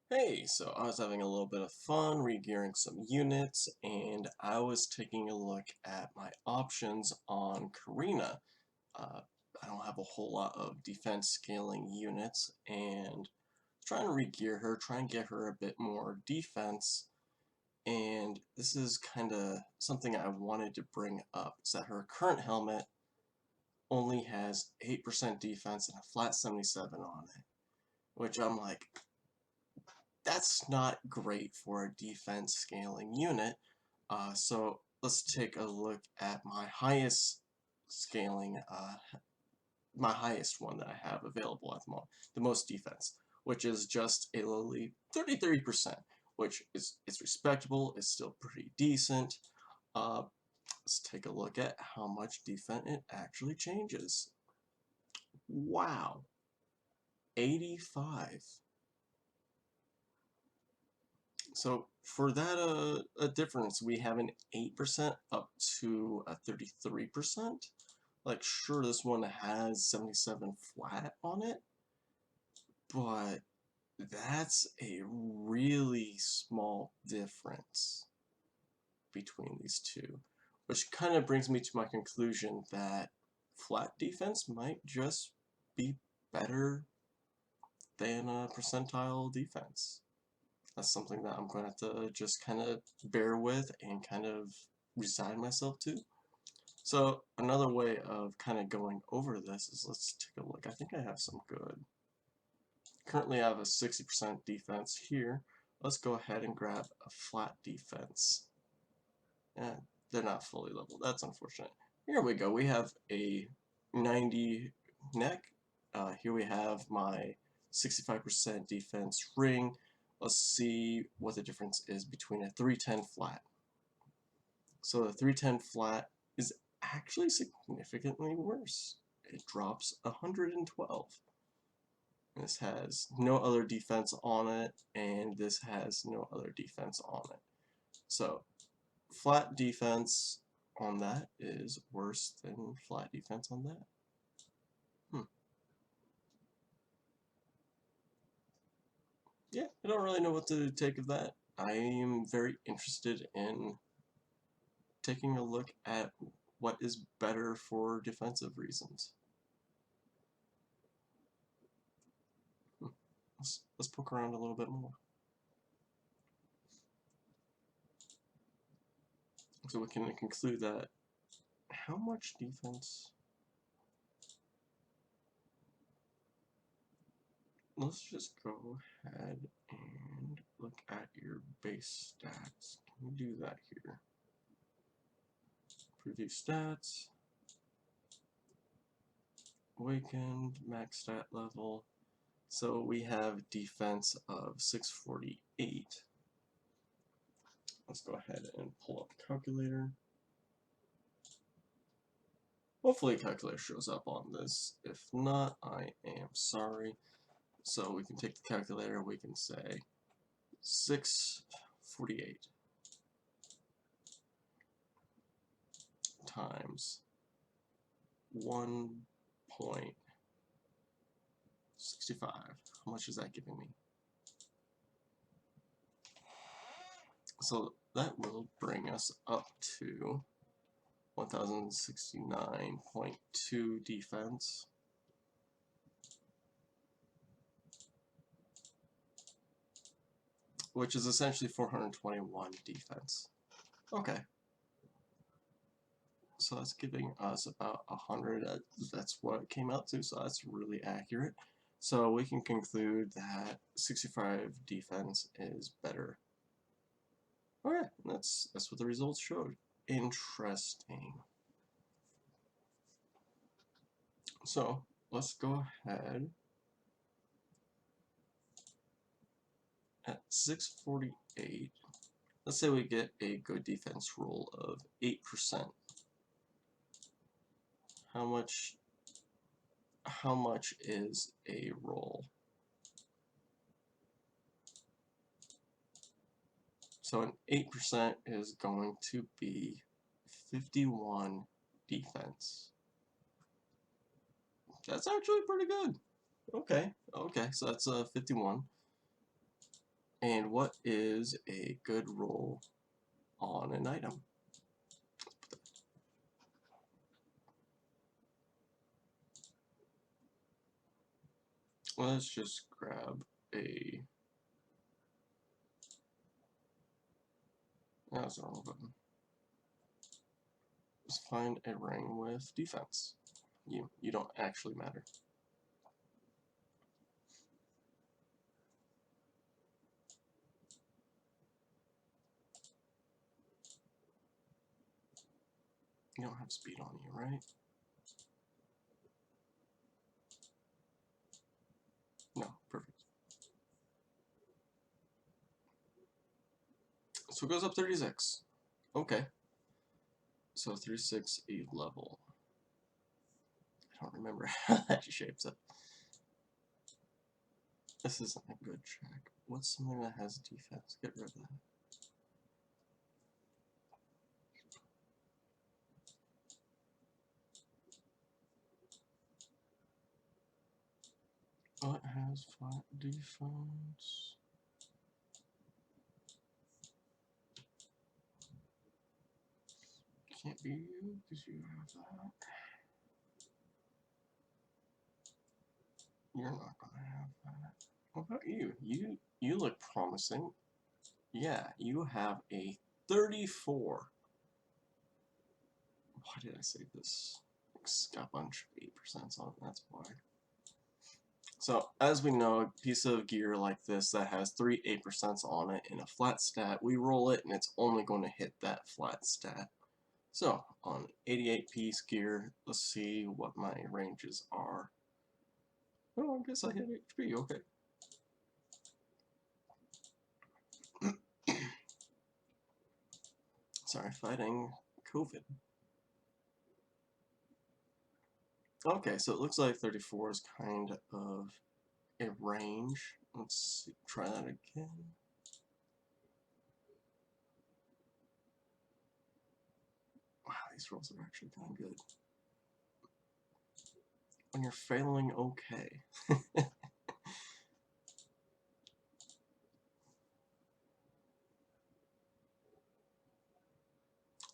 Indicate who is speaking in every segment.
Speaker 1: Hey, so I was having a little bit of fun regearing some units, and I was taking a look at my options on Karina. Uh, I don't have a whole lot of defense scaling units, and trying to regear her, try and get her a bit more defense, and this is kind of something I wanted to bring up, is that her current helmet only has 8% defense and a flat 77 on it, which I'm like, that's not great for a defense scaling unit. So let's take a look at my highest scaling, my highest one that I have available at the moment, the most defense, which is just a lowly 33%, which is it's respectable, it's still pretty decent. Uh, let's take a look at how much defense it actually changes. Wow, 85. So for that a difference, we have an 8% up to a 33%. Like, sure, this one has 77 flat on it, but that's a really small difference between these two, which kind of brings me to my conclusion that flat defense might just be better than a percentile defense. That's something that I'm going to have to just kind of bear with and kind of resign myself to. So another way of kind of going over this is, let's take a look. I think I have some good. Currently I have a 60% defense here. Let's go ahead and grab a flat defense. And they're not fully leveled. That's unfortunate. Here we go. We have a 90 neck. Here we have my 65% defense ring. Let's see what the difference is between a 310 flat. So the 310 flat is actually significantly worse. It drops 112. This has no other defense on it, and this has no other defense on it. So flat defense on that is worse than flat defense on that. Yeah, I don't really know what to take of that. I am very interested in taking a look at what is better for defensive reasons. Let's poke around a little bit more. So we can conclude that how much defense? Let's just go ahead and look at your base stats. Can we do that here? Preview stats. Awakened, max stat level. So we have defense of 648. Let's go ahead and pull up the calculator. Hopefully a calculator shows up on this. If not, I am sorry. So we can take the calculator, we can say 648 times 1.65. How much is that giving me? So that will bring us up to 1069.2 defense. Which is essentially 421 defense. Okay. So that's giving us about 100. That's what it came out to, so that's really accurate. So we can conclude that 65 defense is better. Alright, that's what the results showed. Interesting. So let's go ahead. At 648, let's say we get a good defense roll of 8%. How much is a roll? So an 8% is going to be 51 defense. That's actually pretty good. Okay, so that's 51. And what is a good roll on an item? Let's just grab a... That's the wrong button. Let's find a ring with defense. You don't actually matter. You don't have speed on you, right? No, perfect. So it goes up 36. Okay. So 36 a level. I don't remember how that shapes up. This isn't a good check. What's something that has defense? Get rid of that. Oh, it has flat defense. Can't be you because you have that. You're not gonna have that. What about you? You look promising. Yeah, you have a 34. Why did I save this? It's got a bunch of 8% on it, that's why. So, as we know, a piece of gear like this that has 3 8% on it in a flat stat, we roll it and it's only going to hit that flat stat. So, on 88 piece gear, let's see what my ranges are. Oh, I guess I hit HP, okay. Sorry, fighting COVID. Okay, so it looks like 34 is kind of a range. Let's see, try that again. Wow, these rolls are actually kind of good. When you're failing, okay.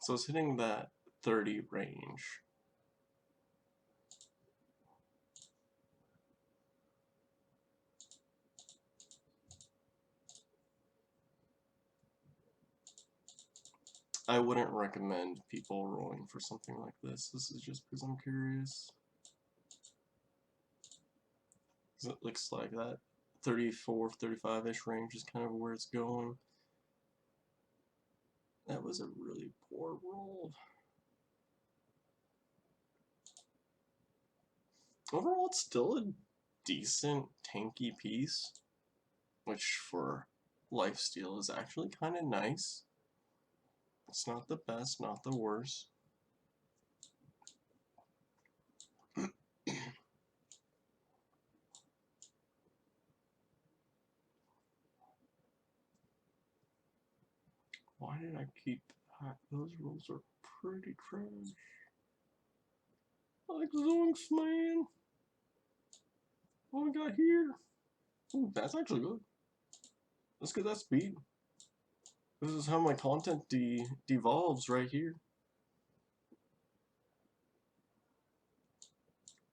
Speaker 1: So it's hitting that 30 range. I wouldn't recommend people rolling for something like this. This is just because I'm curious. It looks like that 34, 35-ish range is kind of where it's going. That was a really poor roll. Overall, it's still a decent tanky piece, which for lifesteal is actually kind of nice. It's not the best, not the worst. Why did I keep that? Those rolls are pretty trash. I like Zoinks, man. What we got here? Ooh, that's actually good. Let's get that speed. This is how my content devolves right here.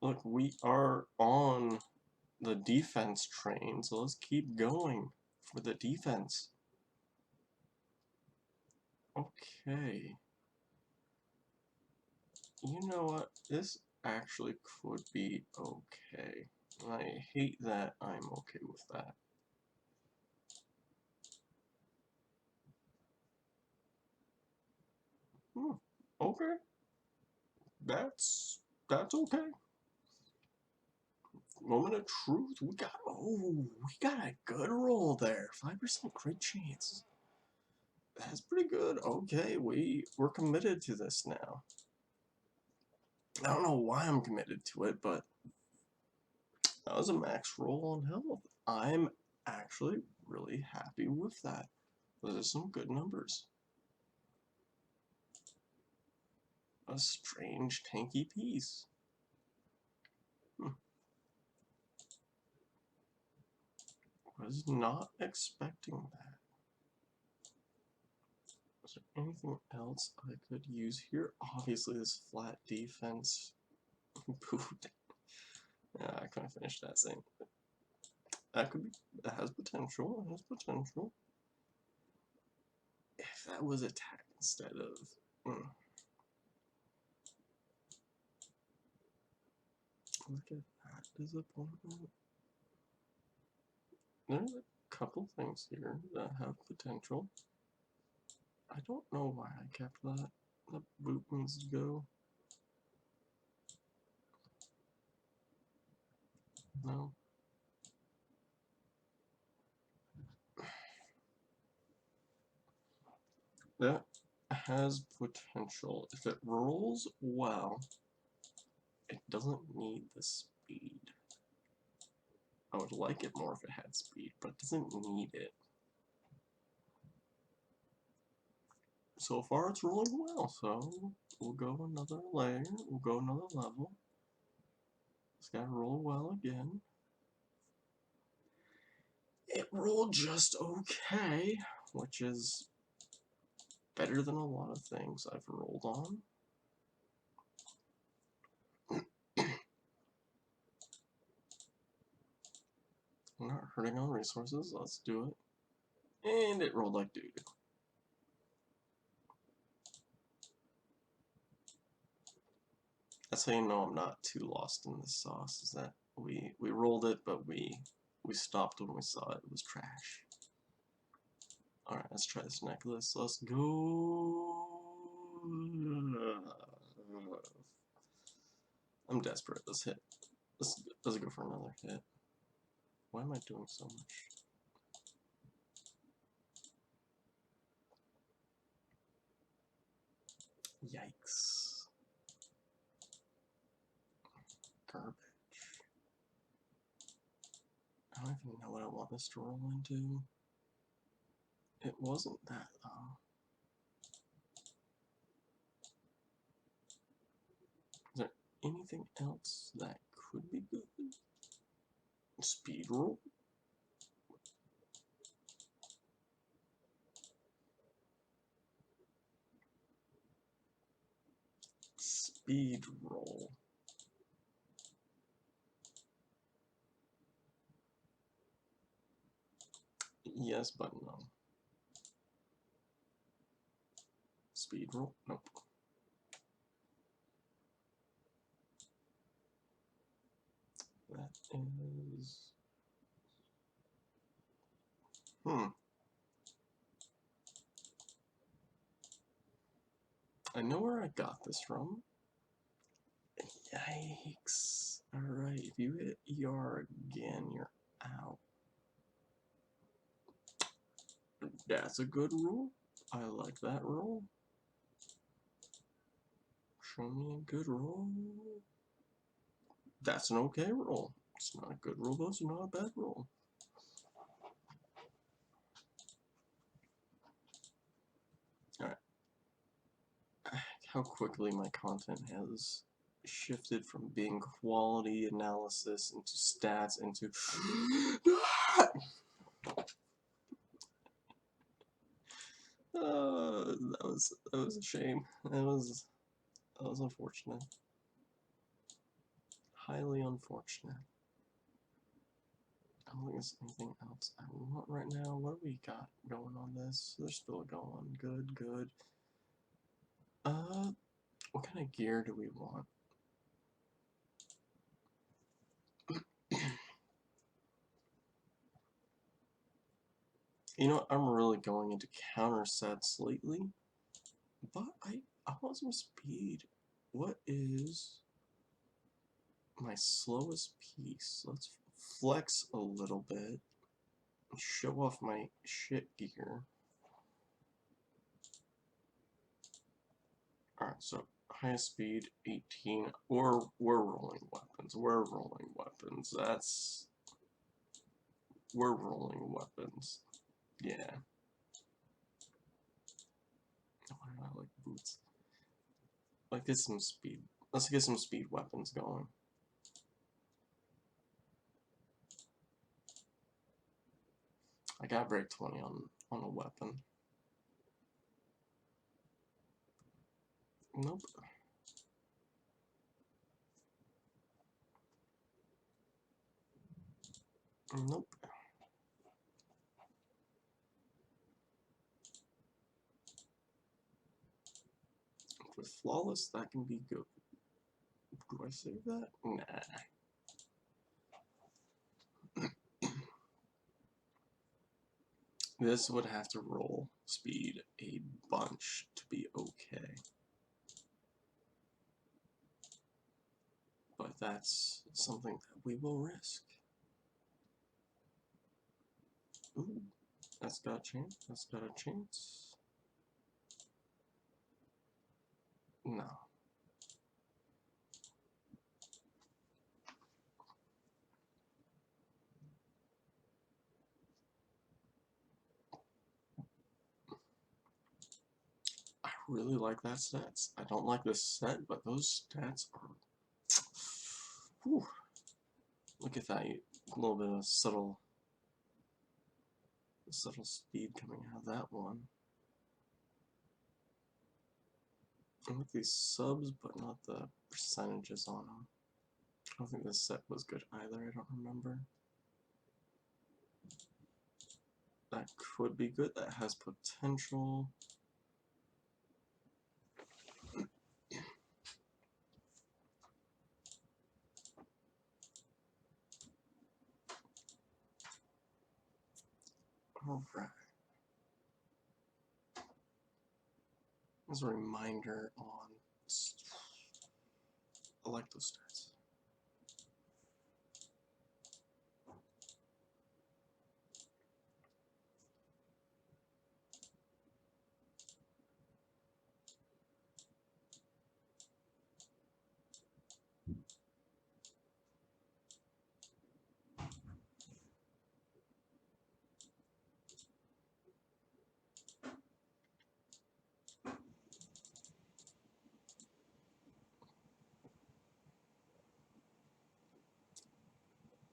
Speaker 1: Look, we are on the defense train, so let's keep going for the defense. Okay. You know what? This actually could be okay. I hate that I'm okay with that. Okay. That's okay. Moment of truth. We got a good roll there. 5% crit chance. That's pretty good. Okay, we're committed to this now. I don't know why I'm committed to it, but that was a max roll on health. I'm actually really happy with that. Those are some good numbers. A strange tanky piece. Was not expecting that. Is there anything else I could use here? Obviously, this flat defense. Boot. Yeah, I couldn't finish that thing. That could be. That has potential. It has potential. If that was attack instead of. Look at that disappointment. There's a couple things here that have potential. I don't know why I kept that. The boot needs to go. No. That has potential. If it rolls well, it doesn't need the speed. I would like it more if it had speed, but it doesn't need it. So far it's rolling well, so we'll go another layer, we'll go another level. It's gotta roll well again. It rolled just okay, which is better than a lot of things I've rolled on. We're not hurting on resources, let's do it. And it rolled like doo-doo. That's how you know I'm not too lost in this sauce, is that we rolled it, but we stopped when we saw it was trash. Alright, let's try this necklace. Let's go. I'm desperate. Let's hit. Let's go for another hit. Why am I doing so much? Yikes. Garbage. I don't even know what I want this to roll into. It wasn't that, though. Is there anything else that could be good? Speed roll? Speed roll. Yes, but no. Speed roll? Nope. That is... I know where I got this from. Yikes. Alright, if you hit ER again, you're out. That's a good roll. I like that roll. Show me a good roll. That's an okay roll. It's not a good roll, though. It's not a bad roll. Alright. How quickly my content has shifted from being quality analysis into stats into... that was a shame. That was unfortunate. Highly unfortunate. I don't think there's anything else I want right now. What do we got going on this? They're still going. Good, good. What kind of gear do we want? You know, I'm really going into counter sets lately, but I want some speed. What is my slowest piece? Let's flex a little bit and show off my shit gear. Alright, so highest speed 18. We're rolling weapons. We're rolling weapons. We're rolling weapons. Yeah. Why do I like boots? Let's get some speed. Let's get some speed weapons going. I got break 20 on a weapon. Nope. Nope. With flawless, that can be good. Do I save that? Nah. This would have to roll speed a bunch to be okay. But that's something that we will risk. Ooh, that's got a chance. That's got a chance. No. I really like that stats. I don't like this set, but those stats are... Whew. Look at that. A little bit of subtle speed coming out of that one. I like these subs, but not the percentages on them. I don't think this set was good either. I don't remember. That could be good. That has potential. Alright. As a reminder on... I like those stats.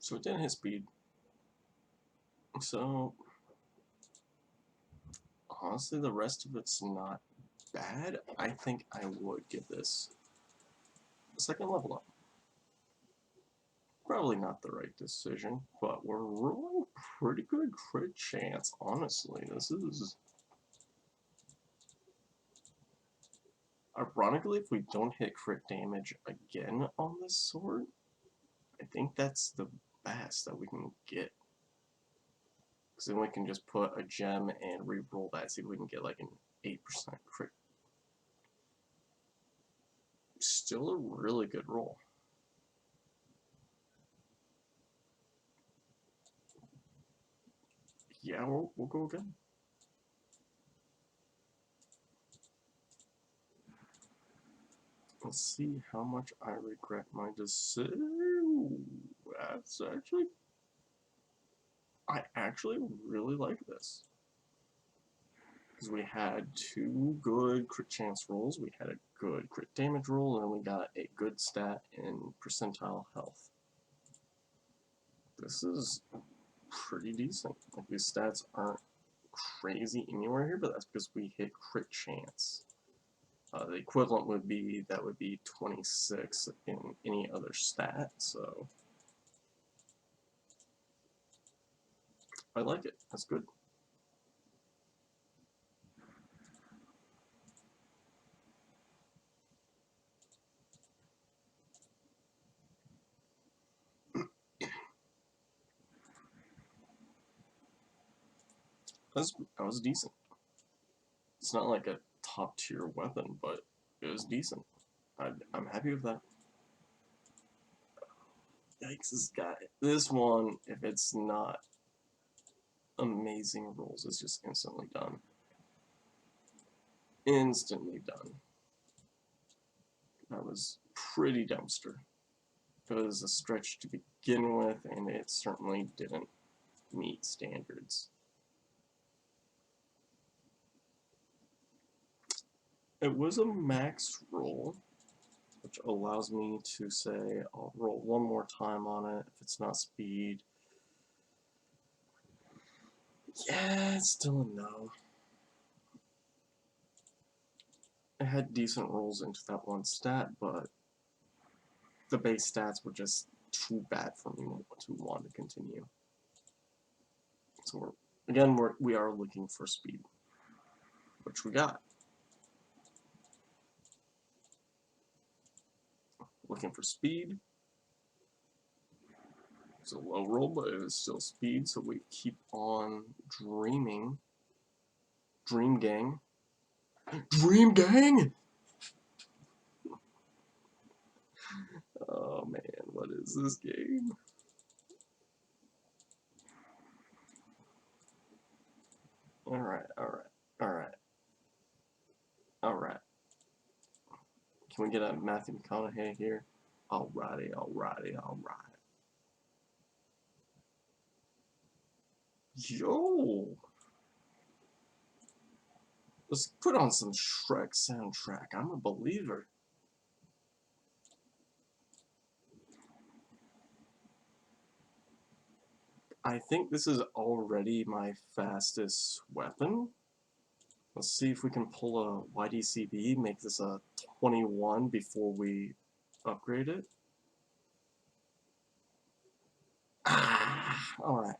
Speaker 1: So it didn't hit speed. So honestly, the rest of it's not bad. I think I would give this a second level up. Probably not the right decision, but we're rolling pretty good crit chance, honestly. This is... Ironically, if we don't hit crit damage again on this sword, I think that's the best that we can get. Because then we can just put a gem and re-roll that, see if we can get like an 8% crit. Still a really good roll. Yeah, we'll go again. Let's see how much I regret my decision. That's actually... I actually really like this. Because we had 2 good crit chance rolls, we had a good crit damage roll, and we got a good stat in percentile health. This is pretty decent. Like, these stats aren't crazy anywhere here, but that's because we hit crit chance. The equivalent would be, that would be 26 in any other stat, so I like it. That's good. That was decent. It's not like a top tier weapon, but it was decent. I'm happy with that. Yikes, this guy. This one, if it's not amazing rolls, is just instantly done. Instantly done. That was pretty dumpster. It was a stretch to begin with, and it certainly didn't meet standards. It was a max roll, which allows me to say I'll roll one more time on it if it's not speed. Yeah, it's still a no. I had decent rolls into that one stat, but the base stats were just too bad for me to want to continue. So we are looking for speed, which we got. Looking for speed. It's a low roll, but it is still speed, so we keep on dreaming. Dream Gang. Dream Gang! Oh man, what is this game? Alright, alright, alright. Alright. Can we get a Matthew McConaughey here? Alrighty, alrighty, alright. Yo! Let's put on some Shrek soundtrack. I'm a believer. I think this is already my fastest weapon. Let's see if we can pull a YDCB, make this a 21 before we upgrade it. Alright.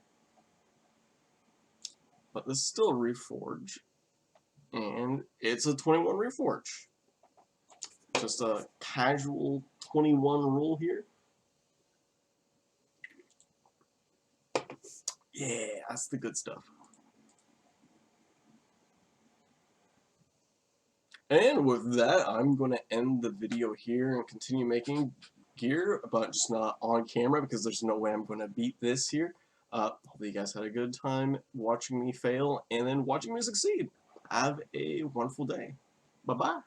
Speaker 1: But this is still a Reforge. And it's a 21 Reforge. Just a casual 21 roll here. Yeah, that's the good stuff. And with that, I'm going to end the video here and continue making gear, but just not on camera because there's no way I'm going to beat this here. Hopefully you guys had a good time watching me fail and then watching me succeed. Have a wonderful day. Bye-bye.